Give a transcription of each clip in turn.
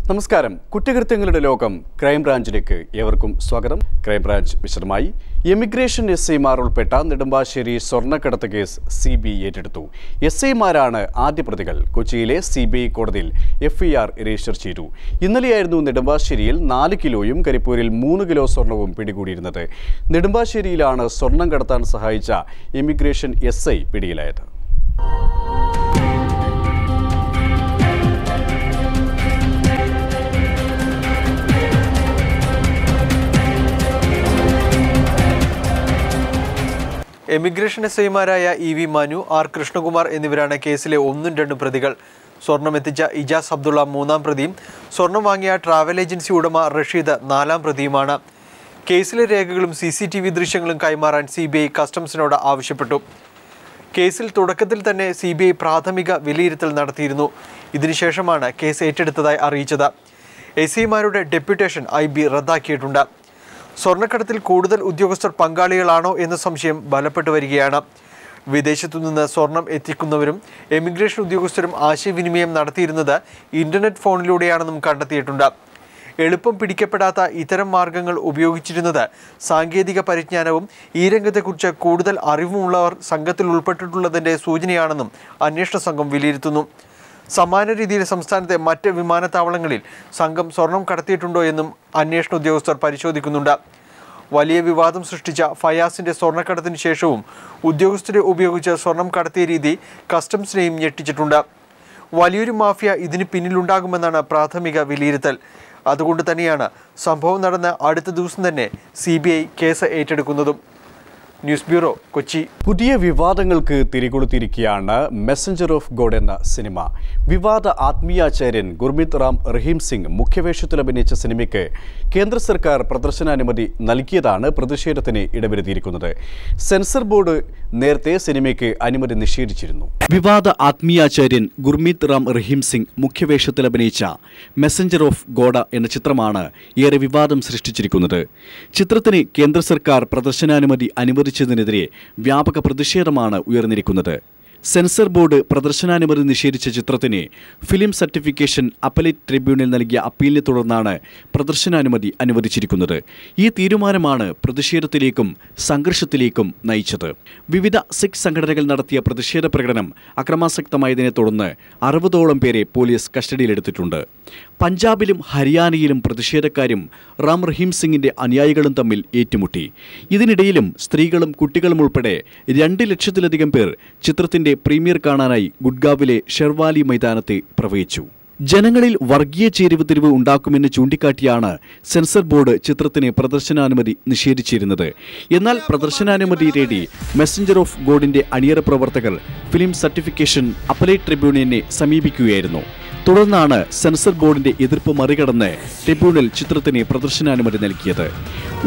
നമസ്കാരം. കുറ്റകൃത്യങ്ങളുടെ ലോകം ക്രൈംബ്രാഞ്ചിലേക്ക് ഏവർക്കും സ്വാഗതം. ക്രൈംബ്രാഞ്ച് വിശദമായി. എമിഗ്രേഷൻ എസ്ഐമാർ ഉൾപ്പെട്ട നെടുമ്പാശ്ശേരി സ്വർണ്ണക്കടത്ത് കേസ് CBI ഏറ്റെടുത്തു. എസ്ഐമാരാണ് ആദ്യ പ്രതികൾ. കൊച്ചിയിലെ CBI കോടതിയിൽ FIR രജിസ്റ്റർ ചെയ്തു. ഇന്നലെയായിരുന്നു നെടുമ്പാശ്ശേരിയിൽ 4 കിലോയും കരിപ്പൂരിൽ 3 കിലോ സ്വർണവും പിടികൂടിയിരുന്നത്. നെടുമ്പാശ്ശേരിയിലാണ് സ്വർണം കടത്താൻ സഹായിച്ച എമിഗ്രേഷൻ SI പിടിയിലായത്. എമിഗ്രേഷൻ എസ്ഐമാരായ EV മനു, R കൃഷ്ണകുമാർ എന്നിവരാണ് കേസിലെ 1ഉം 2ഉം പ്രതികൾ. സ്വർണം എത്തിച്ച ഇജാസ് അബ്ദുള്ള 3ആം പ്രതിയും സ്വർണം വാങ്ങിയ ട്രാവൽ ഏജൻസി ഉടമ റഷീദ് 4ആം പ്രതിയുമാണ്. കേസിലെ രേഖകളും CCTV ദൃശ്യങ്ങളും കൈമാറാൻ CBI കസ്റ്റംസിനോട് ആവശ്യപ്പെട്ടു. കേസിൽ തുടക്കത്തിൽ തന്നെ CBI പ്രാഥമിക വിലയിരുത്തൽ നടത്തിയിരുന്നു. ഇതിനുശേഷമാണ് കേസ് ഏറ്റെടുത്തതായി അറിയിച്ചത്. എസ്ഐമാരുടെ ഡെപ്യൂട്ടേഷൻ IB റദ്ദാക്കിയിട്ടുണ്ട്. സ്വർണ്ണക്കടത്തിൽ കൂടുതൽ ഉദ്യോഗസ്ഥർ പങ്കാളികളാണോ എന്ന സംശയം ബലപ്പെട്ടു വരികയാണ്. വിദേശത്തുനിന്ന് സ്വർണം എത്തിക്കുന്നവരും എമിഗ്രേഷൻ ഉദ്യോഗസ്ഥരും ആശയവിനിമയം നടത്തിയിരുന്നത് ഇന്റർനെറ്റ് ഫോണിലൂടെയാണെന്നും കണ്ടെത്തിയിട്ടുണ്ട്. എളുപ്പം പിടിക്കപ്പെടാത്ത ഇത്തരം മാർഗങ്ങൾ ഉപയോഗിച്ചിരുന്നത് സാങ്കേതിക പരിജ്ഞാനവും ഈ രംഗത്തെക്കുറിച്ച് കൂടുതൽ അറിവുമുള്ളവർ സംഘത്തിൽ ഉൾപ്പെട്ടിട്ടുള്ളതിൻ്റെ സൂചനയാണെന്നും അന്വേഷണ സംഘം വിലയിരുത്തുന്നു. സമാന രീതിയിൽ സംസ്ഥാനത്തെ മറ്റ് വിമാനത്താവളങ്ങളിൽ സംഘം സ്വർണം കടത്തിയിട്ടുണ്ടോ എന്നും അന്വേഷണ ഉദ്യോഗസ്ഥർ പരിശോധിക്കുന്നുണ്ട്. വലിയ വിവാദം സൃഷ്ടിച്ച ഫയാസിന്റെ സ്വർണ്ണക്കടത്തിന് ശേഷവും ഉദ്യോഗസ്ഥരെ ഉപയോഗിച്ച് സ്വർണം കടത്തിയ രീതി കസ്റ്റംസിനെയും ഞെട്ടിച്ചിട്ടുണ്ട്. വലിയൊരു മാഫിയ ഇതിന് പിന്നിലുണ്ടാകുമെന്നാണ് പ്രാഥമിക വിലയിരുത്തൽ. അതുകൊണ്ട് തന്നെയാണ് സംഭവം നടന്ന അടുത്ത ദിവസം തന്നെ CBI കേസ് ഏറ്റെടുക്കുന്നതും. News bureau, Kochi. പുതിയ വിവാദങ്ങൾക്ക് തിരികൊളുത്തിയിരിക്കുകയാണ് മെസ്സഞ്ചർ ഓഫ് ഗോഡ് എന്ന സിനിമ. വിവാദ ആത്മീയാചാര്യൻ ഗുർമീത് റാം റഹീം സിംഗ് മുഖ്യവേഷത്തിൽ അഭിനയിച്ച സിനിമയ്ക്ക് കേന്ദ്ര സർക്കാർ പ്രദർശനാനുമതി നൽകിയതാണ് പ്രതിഷേധത്തിന് ഇടവരുത്തിയിരിക്കുന്നത്. സെൻസർ ബോർഡ് നേരത്തെ സിനിമയ്ക്ക് അനുമതി നിഷേധിച്ചിരുന്നു. വിവാദ ആത്മീയാചാര്യൻ ഗുർമീത് റാം റഹീം സിംഗ് മുഖ്യവേഷത്തിൽ അഭിനയിച്ച മെസ്സഞ്ചർ ഓഫ് ഗോഡ് എന്ന ചിത്രമാണ് ഏറെ വിവാദം സൃഷ്ടിച്ചിരിക്കുന്നത്. ചിത്രത്തിന് കേന്ദ്ര സർക്കാർ പ്രദർശനാനുമതി അനുവദിച്ചതിനെതിരെ വ്യാപക പ്രതിഷേധമാണ് ഉയർന്നിരിക്കുന്നത്. സെൻസർ ബോർഡ് പ്രദർശനാനുമതി നിഷേധിച്ച ചിത്രത്തിന് ഫിലിം സർട്ടിഫിക്കേഷൻ അപ്പലേറ്റ് ട്രിബ്യൂണൽ നൽകിയ അപ്പീലിനെ തുടർന്നാണ് പ്രദർശനാനുമതി അനുവദിച്ചിരിക്കുന്നത്. ഈ തീരുമാനമാണ് പ്രതിഷേധത്തിലേക്കും സംഘർഷത്തിലേക്കും നയിച്ചത്. വിവിധ സിഖ് സംഘടനകൾ നടത്തിയ പ്രതിഷേധ പ്രകടനം അക്രമാസക്തമായതിനെ തുടർന്ന് 60ഓളം പേരെ പോലീസ് കസ്റ്റഡിയിലെടുത്തിട്ടുണ്ട്. പഞ്ചാബിലും ഹരിയാനയിലും പ്രതിഷേധക്കാരും റാം റഹീം സിംഗിന്റെ അനുയായികളും തമ്മിൽ ഏറ്റുമുട്ടി. ഇതിനിടയിലും സ്ത്രീകളും കുട്ടികളും ഉൾപ്പെടെ 2 ലക്ഷത്തിലധികം പേർ ചിത്രത്തിന്റെ പ്രീമിയർ കാണാനായി ഗുഡ്ഗാവിലെ ഷെർവാലി മൈതാനത്ത് പ്രവഹിച്ചു. ജനങ്ങളിൽ വർഗീയ ചേരിതിരിവ് ഉണ്ടാക്കുമെന്ന് ചൂണ്ടിക്കാട്ടിയാണ് സെൻസർ ബോർഡ് ചിത്രത്തിന് പ്രദർശനാനുമതി നിഷേധിച്ചിരുന്നത്. എന്നാൽ പ്രദർശനാനുമതി തേടി മെസ്സഞ്ചർ ഓഫ് ഗോഡിന്റെ അണിയറ പ്രവർത്തകർ ഫിലിം സർട്ടിഫിക്കേഷൻ അപ്പലേറ്റ് ട്രിബ്യൂണലിനെ സമീപിക്കുകയായിരുന്നു. തുടർന്നാണ് സെൻസർ ബോർഡിന്റെ എതിർപ്പ് മറികടന്ന് ട്രിബ്യൂണൽ ചിത്രത്തിന് പ്രദർശനാനുമതി നൽകിയത്.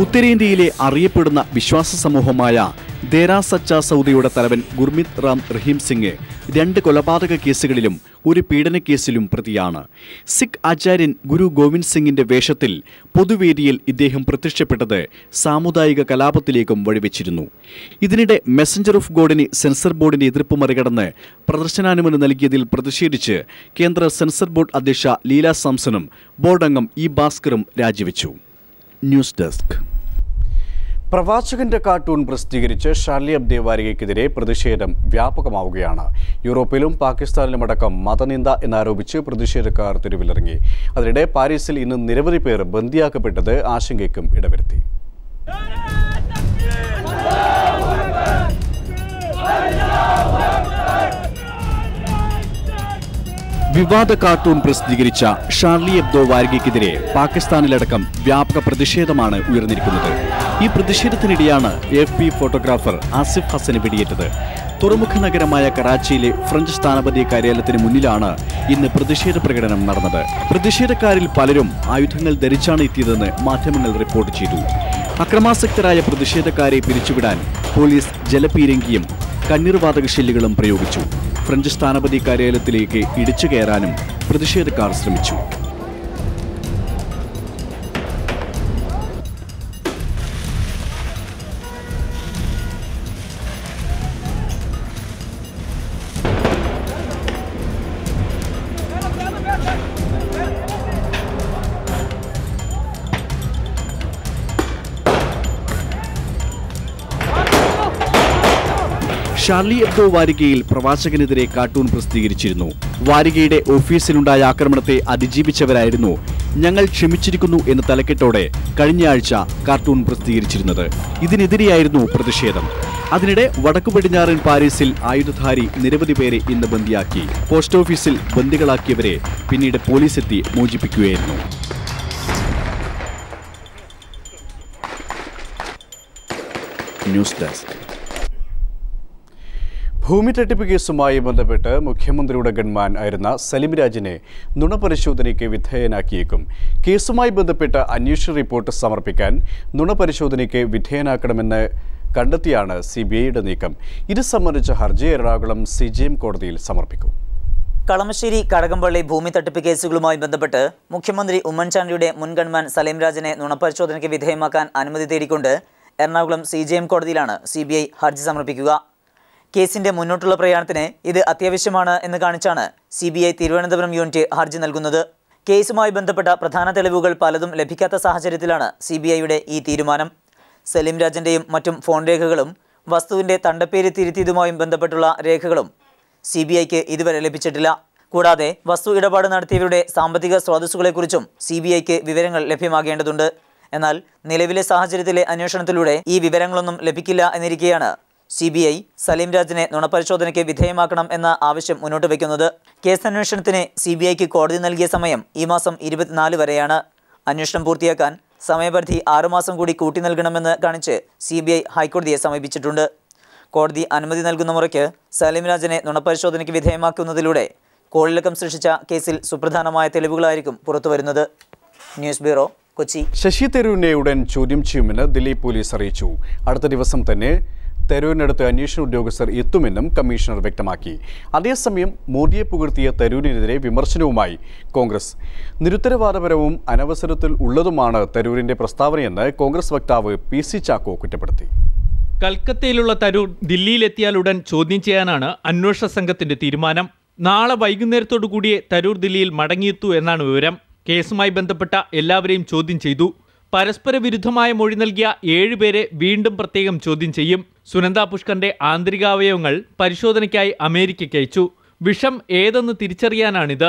ഉത്തരേന്ത്യയിലെ അറിയപ്പെടുന്ന വിശ്വാസ സമൂഹമായ ദേരാ സച്ചാ സൗദയുടെ തലവൻ ഗുർമീത് റാം റഹീം സിംഗ് 2 കൊലപാതക കേസുകളിലും 1 പീഡനക്കേസിലും പ്രതിയാണ്. സിഖ് ആചാര്യൻ ഗുരു ഗോവിന്ദ് സിംഗിന്റെ വേഷത്തിൽ പൊതുവേദിയിൽ ഇദ്ദേഹം പ്രത്യക്ഷപ്പെട്ടത് സാമുദായിക കലാപത്തിലേക്കും വഴിവെച്ചിരുന്നു. ഇതിനിടെ മെസ്സഞ്ചർ ഓഫ് ഗോഡിന് സെൻസർ ബോർഡിന്റെ എതിർപ്പ് മറികടന്ന് പ്രദർശനാനുമതി നൽകിയതിൽ പ്രതിഷേധിച്ച് കേന്ദ്ര സെൻസർ ബോർഡ് അധ്യക്ഷ ലീല സാംസണും ബോർഡ് അംഗം E ഭാസ്കറും രാജിവെച്ചു. News desk. പ്രവാചകന്റെ കാർട്ടൂൺ പ്രസിദ്ധീകരിച്ച് ഷാർലി അബ്ദോ വാരികയ്ക്കെതിരെ പ്രതിഷേധം വ്യാപകമാവുകയാണ്. യൂറോപ്പിലും പാകിസ്ഥാനിലുമടക്കം മതനിന്ദ എന്നാരോപിച്ച് പ്രതിഷേധക്കാർ തെരുവിലിറങ്ങി. അതിനിടെ പാരീസിൽ ഇന്ന് നിരവധി പേർ ബന്ദിയാക്കപ്പെട്ടത് ആശങ്കയ്ക്കും ഇടവരുത്തി. വിവാദ കാർട്ടൂൺ പ്രസിദ്ധീകരിച്ച ഷാർലി അബ്ദോ വാരികയ്ക്കെതിരെ പാകിസ്ഥാനിലടക്കം വ്യാപക പ്രതിഷേധമാണ് ഉയർന്നിരിക്കുന്നത്. ഈ പ്രതിഷേധത്തിനിടെയാണ് AFP ഫോട്ടോഗ്രാഫർ ആസിഫ് ഹസന് വെടിയേറ്റത്. തുറമുഖ നഗരമായ കറാച്ചിയിലെ ഫ്രഞ്ച് സ്ഥാനപതി കാര്യാലയത്തിന് മുന്നിലാണ് ഇന്ന് പ്രതിഷേധ പ്രകടനം നടന്നത്. പ്രതിഷേധക്കാരിൽ പലരും ആയുധങ്ങൾ ധരിച്ചാണ് എത്തിയതെന്ന് മാധ്യമങ്ങൾ റിപ്പോർട്ട് ചെയ്തു. അക്രമാസക്തരായ പ്രതിഷേധക്കാരെ പിരിച്ചുവിടാൻ പോലീസ് ജലപീരങ്കിയും കണ്ണീർവാതക ഷെല്ലുകളും പ്രയോഗിച്ചു. ഫ്രഞ്ച് സ്ഥാനപതി കാര്യാലയത്തിലേക്ക് ഇടിച്ചു കയറാനും പ്രതിഷേധക്കാർ ശ്രമിച്ചു. ഷാർലി എബ്ദോ വാരികയിൽ പ്രവാചകനെതിരെ കാർട്ടൂൺ പ്രസിദ്ധീകരിച്ചിരുന്നു. വാരികയുടെ ഓഫീസിലുണ്ടായ ആക്രമണത്തെ അതിജീവിച്ചവരായിരുന്നു ഞങ്ങൾ ക്ഷമിച്ചിരിക്കുന്നു എന്ന തലക്കെട്ടോടെ കഴിഞ്ഞയാഴ്ച കാർട്ടൂൺ പ്രസിദ്ധീകരിച്ചിരുന്നത്. ഇതിനെതിരെയായിരുന്നു പ്രതിഷേധം. അതിനിടെ വടക്കു പടിഞ്ഞാറൻ പാരീസിൽ ആയുധധാരി നിരവധി പേരെ ഇന്ന് ബന്ദിയാക്കി. പോസ്റ്റ് ഓഫീസിൽ ബന്ദികളാക്കിയവരെ പിന്നീട് പോലീസ് എത്തി മോചിപ്പിക്കുകയായിരുന്നു. News desk. ഭൂമി തട്ടിപ്പ് കേസുമായി ബന്ധപ്പെട്ട് മുഖ്യമന്ത്രിയുടെ ഗൺമാൻ ആയിരുന്ന സലിം രാജിനെ നുണപരിശോധനയ്ക്ക് വിധേയനാക്കിയേക്കും. കേസുമായി ബന്ധപ്പെട്ട അന്വേഷണ റിപ്പോർട്ട് സമർപ്പിക്കാൻ നുണപരിശോധനയ്ക്ക് വിധേയനാക്കണമെന്ന് കണ്ടെത്തിയാണ് CBIയുടെ നീക്കം. ഇത് സംബന്ധിച്ച ഹർജി എറണാകുളം CJM കോടതിയിൽ സമർപ്പിക്കും. കളമശ്ശേരി കടകംപള്ളി ഭൂമി തട്ടിപ്പ് കേസുകളുമായി ബന്ധപ്പെട്ട് മുഖ്യമന്ത്രി ഉമ്മൻചാണ്ടിയുടെ മുൻ ഗൺമാൻ സലിം രാജിനെ നുണപരിശോധനയ്ക്ക് വിധേയമാക്കാൻ അനുമതി തേടിക്കൊണ്ട് എറണാകുളം CJM കോടതിയിലാണ് CBI ഹർജി സമർപ്പിക്കുക. കേസിന്റെ മുന്നോട്ടുള്ള പ്രയാണത്തിന് ഇത് അത്യാവശ്യമാണ് എന്ന് കാണിച്ചാണ് CBI തിരുവനന്തപുരം യൂണിറ്റ് ഹർജി നൽകുന്നത്. കേസുമായി ബന്ധപ്പെട്ട പ്രധാന തെളിവുകൾ പലതും ലഭിക്കാത്ത സാഹചര്യത്തിലാണ് CBIയുടെ ഈ തീരുമാനം. സലിം രാജിന്റെയും മറ്റും ഫോൺ രേഖകളും വസ്തുവിന്റെ തണ്ടപ്പേര് തിരുത്തിയതുമായും ബന്ധപ്പെട്ടുള്ള രേഖകളും CBIക്ക് ഇതുവരെ ലഭിച്ചിട്ടില്ല. കൂടാതെ വസ്തു ഇടപാട് നടത്തിയവരുടെ സാമ്പത്തിക സ്രോതസ്സുകളെക്കുറിച്ചും CBIക്ക് വിവരങ്ങൾ ലഭ്യമാകേണ്ടതുണ്ട്. എന്നാൽ നിലവിലെ സാഹചര്യത്തിലെ അന്വേഷണത്തിലൂടെ ഈ വിവരങ്ങളൊന്നും ലഭിക്കില്ല എന്നിരിക്കെയാണ് CBI സലിം രാജിനെ നുണപരിശോധനയ്ക്ക് വിധേയമാക്കണം എന്ന ആവശ്യം മുന്നോട്ട് വയ്ക്കുന്നത്. കേസന്വേഷണത്തിന് CBIക്ക് കോടതി നൽകിയ സമയം ഈ മാസം 24 വരെയാണ്. അന്വേഷണം പൂർത്തിയാക്കാൻ സമയപരിധി 6 മാസം കൂടി കൂട്ടി നൽകണമെന്ന് കാണിച്ച് CBI ഹൈക്കോടതിയെ സമീപിച്ചിട്ടുണ്ട്. കോടതി അനുമതി നൽകുന്ന മുറയ്ക്ക് സലിം രാജിനെ നുണപരിശോധനയ്ക്ക് വിധേയമാക്കുന്നതിലൂടെ കോളിളക്കം സൃഷ്ടിച്ച കേസിൽ സുപ്രധാനമായ തെളിവുകളായിരിക്കും പുറത്തുവരുന്നത്. News bureau, Kochi. ശശി തരൂരിനെ ഉടൻ ചോദ്യം ചെയ്യുമെന്ന് ദില്ലി പോലീസ് അറിയിച്ചു. അടുത്ത ദിവസം തന്നെ തരൂരിനടുത്ത് അന്വേഷണ ഉദ്യോഗസ്ഥർ എത്തുമെന്നും കമ്മീഷണർ വ്യക്തമാക്കി. അതേസമയം മോദിയെ പുകഴ്ത്തിയ തരൂരിനെതിരെ വിമർശനവുമായി കോൺഗ്രസ്. നിരുത്തരവാദപരവും അനവസരത്തിൽ ഉള്ളതുമാണ് തരൂരിന്റെ പ്രസ്താവനയെന്ന് കോൺഗ്രസ് വക്താവ് PC ചാക്കോ കുറ്റപ്പെടുത്തി. കൽക്കത്തയിലുള്ള തരൂർ ദില്ലിയിലെത്തിയാലുടൻ ചോദ്യം ചെയ്യാനാണ് അന്വേഷണ സംഘത്തിന്റെ തീരുമാനം. നാളെ വൈകുന്നേരത്തോടുകൂടിയേ തരൂർ ദില്ലിയിൽ മടങ്ങിയെത്തൂ എന്നാണ് വിവരം. കേസുമായി ബന്ധപ്പെട്ട എല്ലാവരെയും ചോദ്യം ചെയ്തു. പരസ്പര വിരുദ്ധമായ മൊഴി നൽകിയ 7 പേരെ വീണ്ടും പ്രത്യേകം ചോദ്യം ചെയ്യും. സുനന്ദ പുഷ്കറിന്റെ ആന്തരികാവയവങ്ങൾ പരിശോധനയ്ക്കായി അമേരിക്കയ്ക്ക് അയച്ചു. വിഷം ഏതെന്ന് തിരിച്ചറിയാനാണിത്.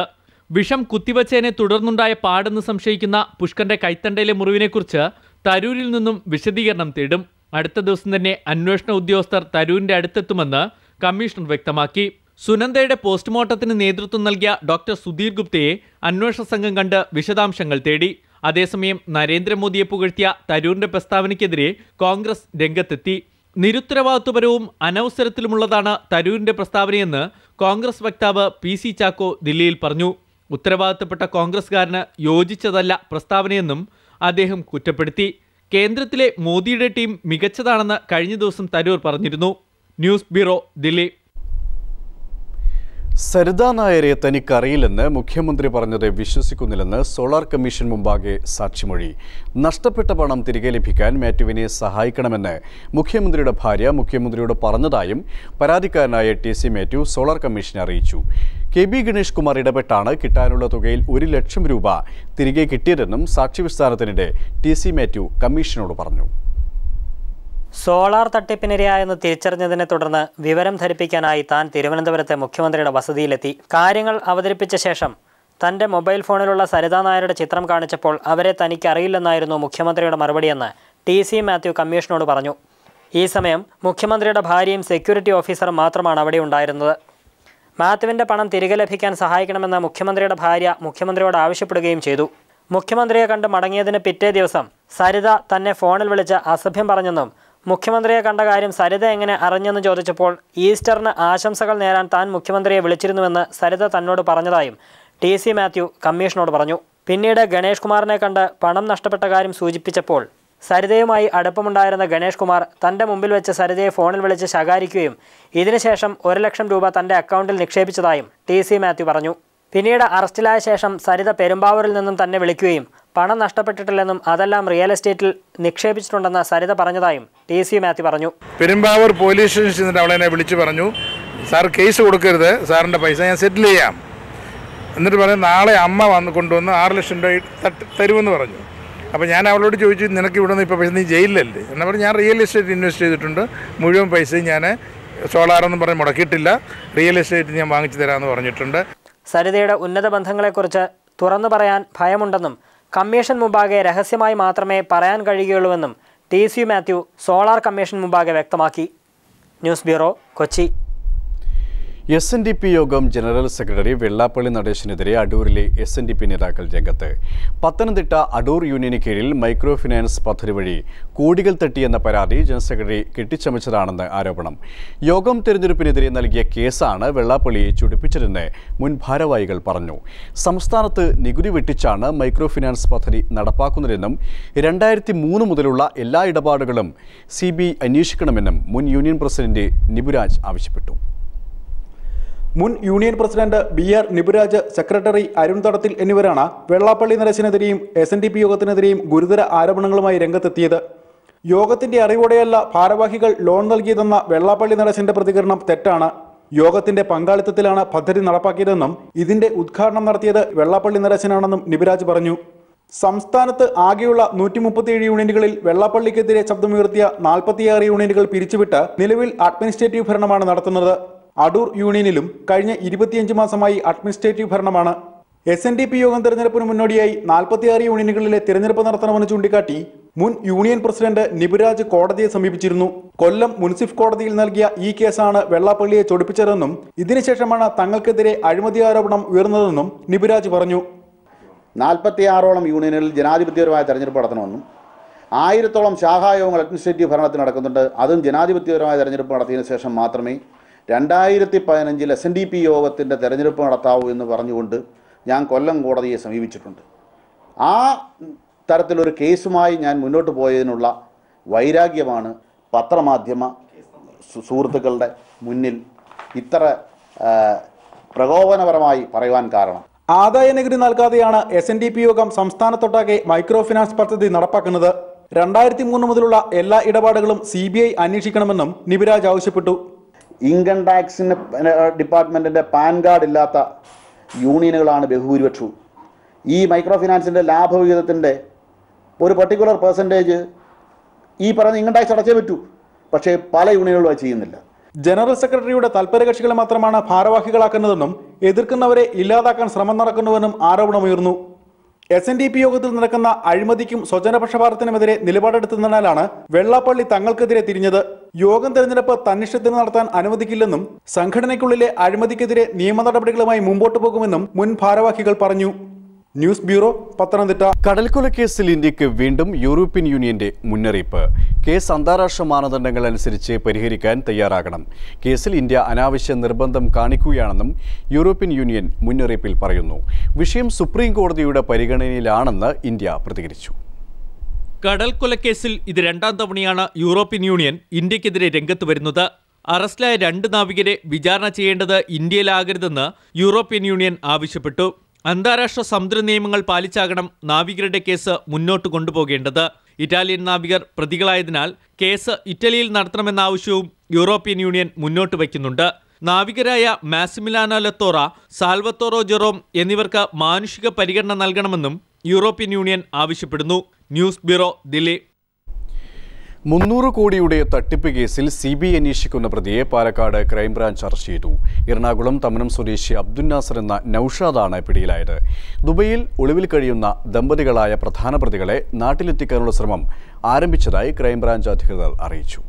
വിഷം കുത്തിവച്ചതിനെ തുടർന്നുണ്ടായ പാടെന്ന് സംശയിക്കുന്ന പുഷ്കറിന്റെ കൈത്തണ്ടയിലെ മുറിവിനെക്കുറിച്ച് തരൂരിൽ നിന്നും വിശദീകരണം തേടും. അടുത്ത ദിവസം തന്നെ അന്വേഷണ ഉദ്യോഗസ്ഥർ തരൂരിന്റെ അടുത്തെത്തുമെന്ന് കമ്മീഷണർ വ്യക്തമാക്കി. സുനന്ദയുടെ പോസ്റ്റ്മോർട്ടത്തിന് നേതൃത്വം നൽകിയ ഡോക്ടർ സുധീർ ഗുപ്തയെ അന്വേഷണ സംഘം കണ്ട് വിശദാംശങ്ങൾ തേടി. അതേസമയം നരേന്ദ്രമോദിയെ പുകഴ്ത്തിയ തരൂരിന്റെ പ്രസ്താവനയ്ക്കെതിരെ കോൺഗ്രസ് രംഗത്തെത്തി. നിരുത്തരവാദിത്വപരവും അനവസരത്തിലുമുള്ളതാണ് തരൂരിന്റെ പ്രസ്താവനയെന്ന് കോൺഗ്രസ് വക്താവ് PC ചാക്കോ ദില്ലിയിൽ പറഞ്ഞു. ഉത്തരവാദിത്തപ്പെട്ട കോൺഗ്രസ്കാരന് യോജിച്ചതല്ല പ്രസ്താവനയെന്നും അദ്ദേഹം കുറ്റപ്പെടുത്തി. കേന്ദ്രത്തിലെ മോദിയുടെ ടീം മികച്ചതാണെന്ന് കഴിഞ്ഞ ദിവസം തരൂർ പറഞ്ഞിരുന്നു. News bureau, Delhi. സരിതാ നായരെ തനിക്കറിയില്ലെന്ന് മുഖ്യമന്ത്രി പറഞ്ഞത് വിശ്വസിക്കുന്നില്ലെന്ന് സോളാർ കമ്മീഷൻ മുമ്പാകെ സാക്ഷിമൊഴി. നഷ്ടപ്പെട്ട പണം തിരികെ ലഭിക്കാൻ മാത്യുവിനെ സഹായിക്കണമെന്ന് മുഖ്യമന്ത്രിയുടെ ഭാര്യ മുഖ്യമന്ത്രിയോട് പറഞ്ഞതായും പരാതിക്കാരനായ TC മാത്യു സോളാർ കമ്മീഷനെ അറിയിച്ചു. KB ഗണേഷ് കുമാർ ഇടപെട്ടാണ് കിട്ടാനുള്ള തുകയിൽ 1 ലക്ഷം രൂപ തിരികെ കിട്ടിയതെന്നും സാക്ഷി വിസ്താരത്തിനിടെ TC മാത്യു കമ്മീഷനോട് പറഞ്ഞു. സോളാർ തട്ടിപ്പിനിരയായെന്ന് തിരിച്ചറിഞ്ഞതിനെ തുടർന്ന് വിവരം ധരിപ്പിക്കാനായി താൻ തിരുവനന്തപുരത്തെ മുഖ്യമന്ത്രിയുടെ വസതിയിലെത്തി. കാര്യങ്ങൾ അവതരിപ്പിച്ച ശേഷം തൻ്റെ മൊബൈൽ ഫോണിലുള്ള സരിതാ നായരുടെ ചിത്രം കാണിച്ചപ്പോൾ അവരെ തനിക്കറിയില്ലെന്നായിരുന്നു മുഖ്യമന്ത്രിയുടെ മറുപടിയെന്ന് TC മാത്യു കമ്മീഷനോട് പറഞ്ഞു. ഈ സമയം മുഖ്യമന്ത്രിയുടെ ഭാര്യയും സെക്യൂരിറ്റി ഓഫീസറും മാത്രമാണ് അവിടെ ഉണ്ടായിരുന്നത്. മാത്യുവിൻ്റെ പണം തിരികെ ലഭിക്കാൻ സഹായിക്കണമെന്ന് മുഖ്യമന്ത്രിയുടെ ഭാര്യ മുഖ്യമന്ത്രിയോട് ആവശ്യപ്പെടുകയും ചെയ്തു. മുഖ്യമന്ത്രിയെ കണ്ട് മടങ്ങിയതിന് പിറ്റേ ദിവസം സരിത തന്നെ ഫോണിൽ വിളിച്ച് അസഭ്യം പറഞ്ഞെന്നും മുഖ്യമന്ത്രിയെ കണ്ട കാര്യം സരിത എങ്ങനെ അറിഞ്ഞെന്ന് ചോദിച്ചപ്പോൾ ഈസ്റ്ററിന് ആശംസകൾ നേരാൻ താൻ മുഖ്യമന്ത്രിയെ വിളിച്ചിരുന്നുവെന്ന് സരിത തന്നോട് പറഞ്ഞതായും TC മാത്യു കമ്മീഷനോട് പറഞ്ഞു. പിന്നീട് ഗണേഷ് കുമാറിനെ കണ്ട് പണം നഷ്ടപ്പെട്ട കാര്യം സൂചിപ്പിച്ചപ്പോൾ സരിതയുമായി അടുപ്പമുണ്ടായിരുന്ന ഗണേഷ് കുമാർ തൻ്റെ മുമ്പിൽ വെച്ച് സരിതയെ ഫോണിൽ വിളിച്ച് ശകാരിക്കുകയും ഇതിനുശേഷം 1 ലക്ഷം രൂപ തൻ്റെ അക്കൗണ്ടിൽ നിക്ഷേപിച്ചതായും TC മാത്യു പറഞ്ഞു. പിന്നീട് അറസ്റ്റിലായ ശേഷം സരിത പെരുമ്പാവൂരിൽ നിന്നും തന്നെ വിളിക്കുകയും പണം നഷ്ടപ്പെട്ടിട്ടില്ലെന്നും അതെല്ലാം റിയൽ എസ്റ്റേറ്റിൽ നിക്ഷേപിച്ചിട്ടുണ്ടെന്ന് സരിത പറഞ്ഞതായും TC മാത്യു പറഞ്ഞു. പെരുമ്പാവൂർ പോലീസ് സ്റ്റേഷനിൽ ചെന്നിട്ട് അവളെന്നെ വിളിച്ച് പറഞ്ഞു, സാർ കേസ് കൊടുക്കരുത്, സാറിൻ്റെ പൈസ ഞാൻ സെറ്റിൽ ചെയ്യാം. എന്നിട്ട് പറഞ്ഞു നാളെ അമ്മ കൊണ്ടുവന്ന് 6 ലക്ഷം രൂപ തരുമെന്ന് പറഞ്ഞു. അപ്പോൾ ഞാൻ അവളോട് ചോദിച്ചു, നിനക്ക് ഇവിടെ നിന്ന് ഇപ്പോൾ പൈസ നീ ജയിലിലല്ലേ? എന്നാൽ പറഞ്ഞു ഞാൻ റിയൽ എസ്റ്റേറ്റ് ഇൻവെസ്റ്റ് ചെയ്തിട്ടുണ്ട്, മുഴുവൻ പൈസയും ഞാൻ സോളാറൊന്നും പറഞ്ഞ് മുടക്കിയിട്ടില്ല. റിയൽ എസ്റ്റേറ്റ് ഞാൻ വാങ്ങിച്ചു തരാമെന്ന് പറഞ്ഞിട്ടുണ്ട്. സരിതയുടെ ഉന്നത ബന്ധങ്ങളെക്കുറിച്ച് തുറന്നു പറയാൻ ഭയമുണ്ടെന്നും കമ്മീഷൻ മുമ്പാകെ രഹസ്യമായി മാത്രമേ പറയാൻ കഴിയുകയുള്ളൂവെന്നും TC മാത്യു സോളാർ കമ്മീഷൻ മുമ്പാകെ വ്യക്തമാക്കി. News bureau, Kochi. SNDP യോഗം ജനറൽ സെക്രട്ടറി വെള്ളാപ്പള്ളി നടേശനെതിരെ അടൂരിലെ SNDP നേതാക്കൾ രംഗത്ത്. പത്തനംതിട്ട അടൂർ യൂണിയന് കീഴിൽ മൈക്രോ ഫിനാൻസ് പദ്ധതി വഴി കോടികൾ തട്ടിയെന്ന പരാതി ജനറൽ സെക്രട്ടറി കെട്ടിച്ചമച്ചതാണെന്ന് ആരോപണം. യോഗം തെരഞ്ഞെടുപ്പിനെതിരെ നൽകിയ കേസാണ് വെള്ളാപ്പള്ളിയെ ചുടിപ്പിച്ചതെന്ന് മുൻ ഭാരവാഹികൾ പറഞ്ഞു. സംസ്ഥാനത്ത് നികുതി വെട്ടിച്ചാണ് മൈക്രോ ഫിനാൻസ് പദ്ധതി നടപ്പാക്കുന്നതെന്നും 2003 മുതലുള്ള എല്ലാ ഇടപാടുകളും CBI അന്വേഷിക്കണമെന്നും മുൻ യൂണിയൻ പ്രസിഡന്റ് നിബുരാജ് ആവശ്യപ്പെട്ടു. മുൻ union president BR Niburaj, secretary Arun Thadathil എന്നിവരാണ് വെള്ളാപ്പള്ളി നടേശനെതിരെയും SNDP യോഗത്തിനെതിരെയും ഗുരുതര ആരോപണങ്ങളുമായി രംഗത്തെത്തിയത്. യോഗത്തിന്റെ അറിവോടെയല്ല ഭാരവാഹികൾ ലോൺ നൽകിയതെന്ന വെള്ളാപ്പള്ളി നടേശന്റെ പ്രതികരണം തെറ്റാണ്. യോഗത്തിന്റെ പങ്കാളിത്തത്തിലാണ് പദ്ധതി നടപ്പാക്കിയതെന്നും ഇതിന്റെ ഉദ്ഘാടനം നടത്തിയത് വെള്ളാപ്പള്ളി നടേശനാണെന്നും നിബുരാജ് പറഞ്ഞു. സംസ്ഥാനത്ത് ആകെയുള്ള 137 യൂണിയനുകളിൽ വെള്ളാപ്പള്ളിക്കെതിരെ ശബ്ദമുയർത്തിയ 46 യൂണിയനുകൾ പിരിച്ചുവിട്ട് നിലവിൽ അഡ്മിനിസ്ട്രേറ്റീവ് ഭരണമാണ് നടത്തുന്നത്. അടൂർ യൂണിയനിലും കഴിഞ്ഞ 25 മാസമായി അഡ്മിനിസ്ട്രേറ്റീവ് ഭരണമാണ്. SNDP യോഗം തെരഞ്ഞെടുപ്പിന് മുന്നോടിയായി 46 യൂണിയനുകളിലെ തിരഞ്ഞെടുപ്പ് നടത്തണമെന്ന് ചൂണ്ടിക്കാട്ടി മുൻ യൂണിയൻ പ്രസിഡന്റ് നിബുരാജ് കോടതിയെ സമീപിച്ചിരുന്നു. കൊല്ലം മുൻസിഫ് കോടതിയിൽ നൽകിയ ഈ കേസാണ് വെള്ളാപ്പള്ളിയെ ചൊടിപ്പിച്ചതെന്നും ഇതിനുശേഷമാണ് തങ്ങൾക്കെതിരെ അഴിമതി ആരോപണം ഉയർന്നതെന്നും നിബുരാജ് പറഞ്ഞു. 46ഓളം യൂണിയനുകളിൽ ജനാധിപത്യപരമായ തെരഞ്ഞെടുപ്പ് നടത്തണമെന്നും 1000ഓളം ശാഖായോഗങ്ങൾ അഡ്മിനിസ്ട്രേറ്റീവ് ഭരണത്തിൽ നടക്കുന്നുണ്ട്. അതും ജനാധിപത്യപരമായ തെരഞ്ഞെടുപ്പ് നടത്തിയതിനു ശേഷം മാത്രമേ 2015 SNDP യോഗത്തിൻ്റെ തെരഞ്ഞെടുപ്പ് നടത്താവൂ എന്ന് പറഞ്ഞുകൊണ്ട് ഞാൻ കൊല്ലം കോടതിയെ സമീപിച്ചിട്ടുണ്ട്. ആ തരത്തിലൊരു കേസുമായി ഞാൻ മുന്നോട്ട് പോയതിനുള്ള വൈരാഗ്യമാണ് പത്രമാധ്യമ സുഹൃത്തുക്കളുടെ മുന്നിൽ ഇത്ര പ്രകോപനപരമായി പറയുവാൻ കാരണം. ആദായ നികുതി നൽകാതെയാണ് SNDP യോഗം സംസ്ഥാനത്തൊട്ടാകെ മൈക്രോ ഫിനാൻസ് പദ്ധതി നടപ്പാക്കുന്നത്. 2003 മുതലുള്ള എല്ലാ ഇടപാടുകളും CBI അന്വേഷിക്കണമെന്നും നിബുരാജ് ആവശ്യപ്പെട്ടു. ഇൻകം ടാക്സിന് ഡിപ്പാർട്ട്മെൻറ്റിൻ്റെ പാൻ കാർഡ് ഇല്ലാത്ത യൂണിയനുകളാണ് ബഹുഭൂരിപക്ഷവും. ഈ മൈക്രോ ഫിനാൻസിൻ്റെ ലാഭവിഹിതത്തിൻ്റെ ഒരു പർട്ടിക്കുലർ പെർസെൻറ്റേജ് ഈ പറയുന്ന ഇൻകം ടാക്സ് അടച്ചേ പറ്റൂ. പക്ഷേ പല യൂണിയനുകളും അത് ചെയ്യുന്നില്ല. ജനറൽ സെക്രട്ടറിയുടെ താൽപര്യകക്ഷികളെ മാത്രമാണ് ഭാരവാഹികളാക്കുന്നതെന്നും എതിർക്കുന്നവരെ ഇല്ലാതാക്കാൻ ശ്രമം നടക്കുന്നുവെന്നും ആരോപണമുയർന്നു. SNDP യോഗത്തിൽ നടക്കുന്ന അഴിമതിക്കും സ്വജനപക്ഷപാതത്തിനുമെതിരെ നിലപാടെടുത്തതിനാലാണ് വെള്ളാപ്പള്ളി തങ്ങൾക്കെതിരെ തിരിഞ്ഞത്. യോഗം തെരഞ്ഞെടുപ്പ് തന്നിഷ്ടത്തിന് നടത്താൻ അനുവദിക്കില്ലെന്നും സംഘടനയ്ക്കുള്ളിലെ അഴിമതിക്കെതിരെ നിയമ നടപടികളുമായി മുമ്പോട്ടു പോകുമെന്നും മുൻ ഭാരവാഹികൾ പറഞ്ഞു. News bureau, Pathanamthitta. കടൽക്കൊലക്കേസിൽ ഇന്ത്യക്ക് വീണ്ടും യൂറോപ്യൻ യൂണിയന്റെ മുന്നറിയിപ്പ്. കേസ് അന്താരാഷ്ട്ര മാനദണ്ഡങ്ങൾ അനുസരിച്ച് പരിഹരിക്കാൻ തയ്യാറാകണം. കേസിൽ ഇന്ത്യ അനാവശ്യ നിർബന്ധം കാണിക്കുകയാണെന്നും യൂറോപ്യൻ യൂണിയൻ മുന്നറിയിപ്പിൽ പറയുന്നു. വിഷയം സുപ്രീം കോടതിയുടെ പരിഗണനയിലാണെന്ന് ഇന്ത്യ പ്രതികരിച്ചു. കടൽക്കൊലക്കേസിൽ ഇത് 2ാം തവണയാണ് യൂറോപ്യൻ യൂണിയൻ ഇന്ത്യക്കെതിരെ രംഗത്ത് വരുന്നത്. അറസ്റ്റിലായ 2 നാവികരെ വിചാരണ ചെയ്യേണ്ടത് ഇന്ത്യയിലാകരുതെന്ന് യൂറോപ്യൻ യൂണിയൻ ആവശ്യപ്പെട്ടു. അന്താരാഷ്ട്ര സമുദ്ര നിയമങ്ങൾ പാലിച്ചാകണം നാവികരുടെ കേസ് മുന്നോട്ട് കൊണ്ടുപോകേണ്ടത്. ഇറ്റാലിയൻ നാവികർ പ്രതികളായതിനാൽ കേസ് ഇറ്റലിയിൽ നടത്തണമെന്ന ആവശ്യവും യൂറോപ്യൻ യൂണിയൻ മുന്നോട്ട് വയ്ക്കുന്നുണ്ട്. നാവികരായ മാസിമിലാനോ ലത്തോറ, സാൽവത്തോറോ ജെറോം എന്നിവർക്ക് മാനുഷിക പരിഗണന നൽകണമെന്നും യൂറോപ്യൻ യൂണിയൻ ആവശ്യപ്പെടുന്നു. News bureau, Delhi. 300 കോടിയുടെ തട്ടിപ്പ് കേസിൽ CBI അന്വേഷിക്കുന്ന പ്രതിയെ പാലക്കാട് ക്രൈംബ്രാഞ്ച് അറസ്റ്റ് ചെയ്തു. എറണാകുളം തമനം സ്വദേശി അബ്ദുൽ നാസർ എന്ന നൌഷാദാണ് പിടിയിലായത്. ദുബൈയിൽ ഒളിവിൽ കഴിയുന്ന ദമ്പതികളായ പ്രധാന പ്രതികളെ നാട്ടിലെത്തിക്കാനുള്ള ശ്രമം ആരംഭിച്ചതായി ക്രൈംബ്രാഞ്ച് അധികൃതർ അറിയിച്ചു.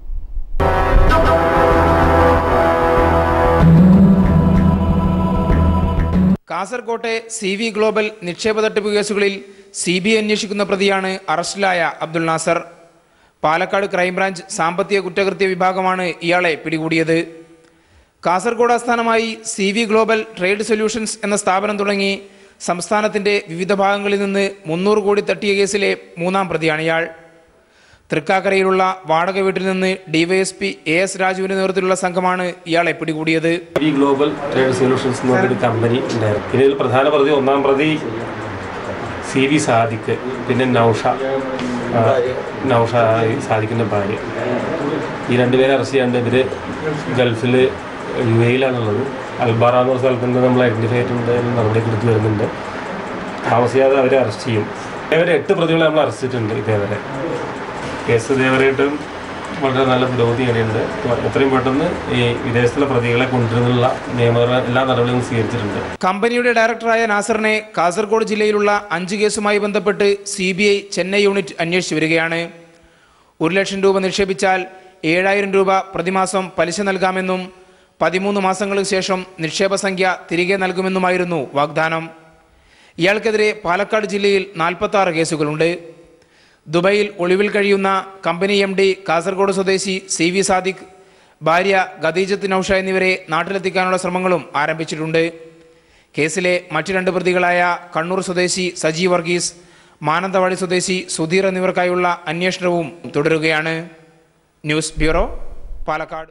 കാസർകോട്ടെ CV ഗ്ലോബൽ നിക്ഷേപ തട്ടിപ്പ് കേസുകളിൽ CBI അന്വേഷിക്കുന്ന പ്രതിയാണ് അറസ്റ്റിലായ അബ്ദുൽ നാസർ. പാലക്കാട് ക്രൈംബ്രാഞ്ച് സാമ്പത്തിക കുറ്റകൃത്യ വിഭാഗമാണ് ഇയാളെ പിടികൂടിയത്. കാസർഗോഡ് ആസ്ഥാനമായി CV ഗ്ലോബൽ ട്രേഡ് സൊല്യൂഷൻസ് എന്ന സ്ഥാപനം തുടങ്ങി സംസ്ഥാനത്തിൻ്റെ വിവിധ ഭാഗങ്ങളിൽ നിന്ന് 300 കോടി തട്ടിയ കേസിലെ 3ാം പ്രതിയാണ് ഇയാൾ. തൃക്കാക്കരയിലുള്ള വാടക വീട്ടിൽ നിന്ന് DYSP AS രാജുവിന്റെ നേതൃത്വത്തിലുള്ള സംഘമാണ് ഇയാളെ പിടികൂടിയത്. CV ഗ്ലോബൽ ട്രേഡ് സൊല്യൂഷൻസ് എന്ന് പറഞ്ഞൊരു കമ്പനി ഉണ്ടായിരുന്നു. ഇതിൽ പ്രധാന പ്രതി 1ാം പ്രതി CV സാദിഖ്, പിന്നെ നൌഷ സാദിഖിൻ്റെ ഭാര്യ. ഈ 2 പേരെ അറസ്റ്റ് ചെയ്യാണ്ട് ഇവർ ഗൾഫിൽ UAE-ലാണുള്ളത്. അൽബാറ എന്ന സ്ഥലത്ത് നിന്ന് നമ്മൾ ഐഡൻറ്റിഫൈ ചെയ്തിട്ടുണ്ട്, നടപടിയൊക്കെ എടുത്ത് വരുന്നുണ്ട്. താമസിയാതെ അവരെ അറസ്റ്റ് ചെയ്യും. ഇതേവരെ 8 പ്രതികളെ നമ്മൾ അറസ്റ്റ് ചെയ്തിട്ടുണ്ട്. ഇതേവരെ കേസ് ഇതേവരെയായിട്ടും വളരെ നല്ല പുരോഗതി നേടിയിട്ടുണ്ട്. എത്രയും പെട്ടെന്ന് ഈ വിദേശത്തുള്ള പ്രതികളെ കൊണ്ടുവരുന്നുള്ള നിയമപരമായ എല്ലാ നടപടികളും സ്വീകരിച്ചിട്ടുണ്ട്. കമ്പനിയുടെ ഡയറക്ടറായ നാസറിനെ കാസർഗോഡ് ജില്ലയിലുള്ള 5 കേസുമായി ബന്ധപ്പെട്ട് CBI ചെന്നൈ യൂണിറ്റ് അന്വേഷിച്ചു വരികയാണ്. 1 ലക്ഷം രൂപ നിക്ഷേപിച്ചാൽ 7000 രൂപ പ്രതിമാസം പലിശ നൽകാമെന്നും 13 മാസങ്ങൾക്ക് ശേഷം നിക്ഷേപ സംഖ്യ തിരികെ നൽകുമെന്നുമായിരുന്നു വാഗ്ദാനം. ഇയാൾക്കെതിരെ പാലക്കാട് ജില്ലയിൽ 46 കേസുകളുണ്ട്. ദുബൈയിൽ ഒളിവിൽ കഴിയുന്ന കമ്പനി MD കാസർഗോഡ് സ്വദേശി CV സാദിഖ്, ഭാര്യ ഖദീജത്ത് നൌഷ എന്നിവരെ നാട്ടിലെത്തിക്കാനുള്ള ശ്രമങ്ങളും ആരംഭിച്ചിട്ടുണ്ട്. കേസിലെ മറ്റ് 2 പ്രതികളായ കണ്ണൂർ സ്വദേശി സജി വർഗീസ്, മാനന്തവാടി സ്വദേശി സുധീർ എന്നിവർക്കായുള്ള അന്വേഷണവും തുടരുകയാണ്. News bureau, Palakkad.